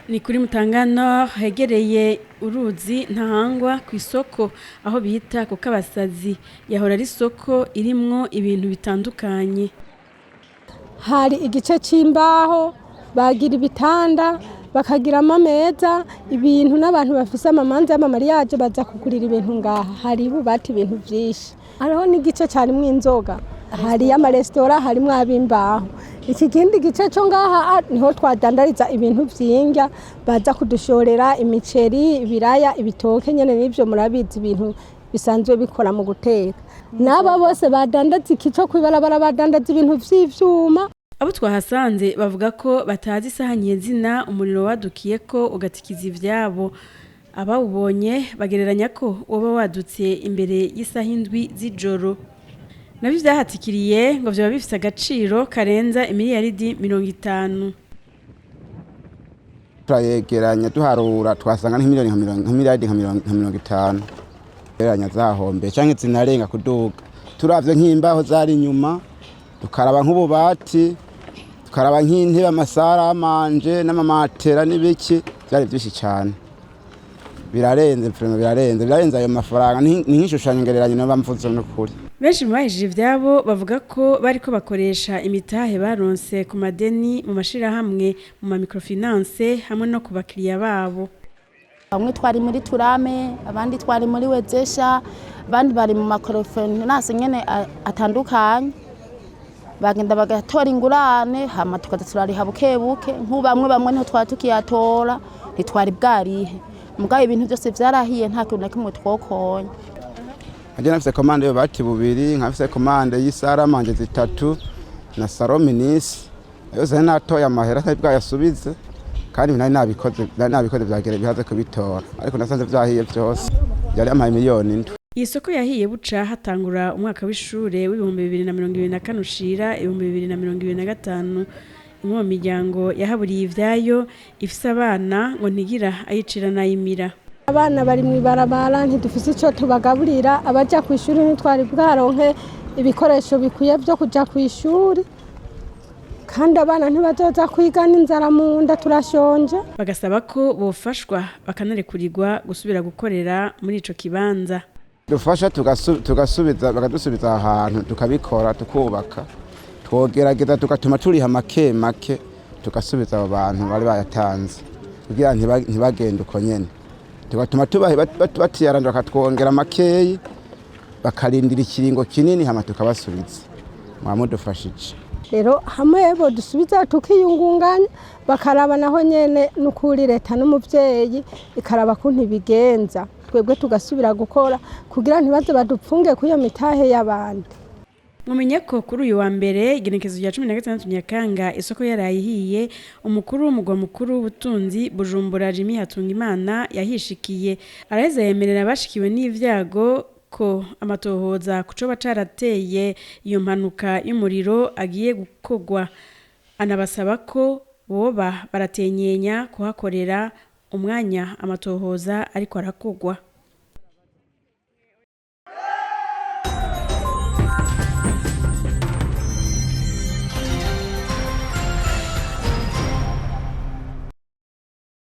Ni kuri Mutangano hegereye uruzi Ntahangwa ku isoko aho bita ku Kabasazi yahora ari isoko irimwo ibintu bitandukanye. Hari igice c'imbaho bagira ibitanda bakagira amameza ibintu n'abantu bafise amamanza y'amamariyaje baza kugurira ibintu ngaha hari bubati ibintu vyinshi hariho n'igice carimwo inzoga hari amaresitora harimwo abimbaho iki kindi gice cyo ngaha niho twadandariza ibintu vyinga baza kudushorera imiceri ibiraya ibitoke nyene n'ivyo murabizi ibintu bisanzwe bikora mu guteka naba bose badandaza ikico kwibarabara badandaza ibintu vy'ivyuma. Abo twahasanze bavuga ko batazi isaha nyezina umuriro wadukiye ko ugatikiza ivyabo. Abawubonye bagereranya ko woba wadutse imbere y'isaha 7 z'ijoro. Nabyo vyahatikiriye ngo vyoba bifise agaciro karenza imiliyaridi 50. Turayegeranya duharura twasanga nk'imiliyaridi 50. Geranya zahombe canke zinarenga kuduga. Turavye nk'imbaho zari inyuma tukaraba nk'ububati tukaraba nk'intebe amasara amanje n'amamatera n'ibiki byari byinshi cyane birarenze ayo mafaranga ni nk'ishushanyo ngereranye n'abamvuze n'ukuri. Benshi mubahije ivyabo bavuga ko bariko bakoresha imitahe baronse ku madeni mu mashira hamwe mu microfinance hamwe no ku bakiriya babo. Bamwe twari muri Turame abandi twari muri Wezesha abandi bari mu microfinance nyene atandukanye bagenda bagatora ingurane hama tukaza turariha bukebuke bamwe niho twatukiyatora ntitwari bwarihe mugaye ibintu byose vyarahiye nta kintu na kimwe twokonye. Aje nafise commande yo bati bubiri nkafise commande y'isara manje 3 na sarominisi yose natoya amahera bwa yasubize kandi nabikoze byagere bihaze kubitora ariko nasanze vyahiye byose yari amaye miliyoni 7. Isoko yahiye buca hatangura umwaka w'ishure w'ibihumbi 2024 ushira 2025 imwe mu miryango yahaburiye ivyayo ifise abana ngo ntigira ayicira nayimira. Abana bari mu ibarabara ntidufise ico tubagaburira abaja ku ishuri ntitwari bwaronke ibikoresho bikwiye byo kuja ku ishuri kandi abana ntibazoza kwiga n'inzara mu nda turashonje. Bagasaba ko bofashwa bakanarekurirwa gusubira gukorera muri ico kibanza. Dufasha tugasubiza bakadusubiza ahantu tukabikora tukubaka twogerageza tugatuma turiha make tugasubiza abo bantu bari bayatanze kugira ntibagende uko nyene tugatuma batiyaranja bakatwongera makeyi bakarindira ikiringo kinini hama tukabasubiza mwamudufashije. Rero hamwe bo dusubiza tukiyungunganya bakaraba naho nyene n'ukuri leta n'umuvyeyi ikaraba ko ntibigenza twebwe tugasubira gukora kugira ntibaze badupfunge kuyo mitahe y'abandi. Mumenye ko kuri uyu wa mbere igenekezo rya 16 Nyakanga isoko yarayihiye umukuru w'umugwa mukuru w'ubutunzi Bujumbura Jimmy Hatungimana yahishikiye araheza yemerera abashikiwe n'ivyago ko amatohoza kuco bacarateye iyo mpanuka y'umuriro agiye gukogwa anabasaba ko boba baratenyenya kuhakorera umwanya amatohoza ariko arakogwa.